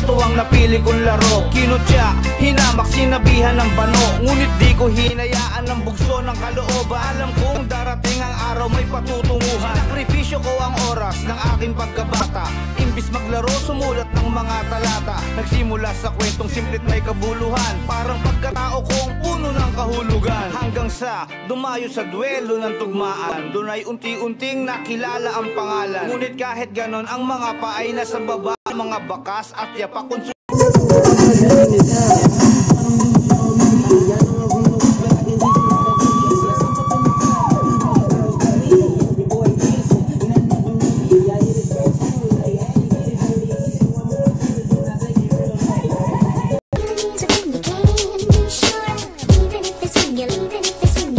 Ito ang napili kong laro. Kinutya, hinamak, sinabihan ng bano. Ngunit di ko hinayaan ng bugso ng kalooban. Alam kong darating ang araw may patutunguhan. Sakripisyo ko ang oras ng aking pagkabata. Imbis maglaro, sumulat ng mga talata. Nagsimula sa kwentong simplit may kabuluhan. Parang pagkatao ko ang puno ng kahulugan. Hanggang sa dumayo sa duelo ng tugmaan. Doon ay unti-unting nakilala ang pangalan. Ngunit kahit ganon, ang mga paay nasa baba. Mga bakas at yapak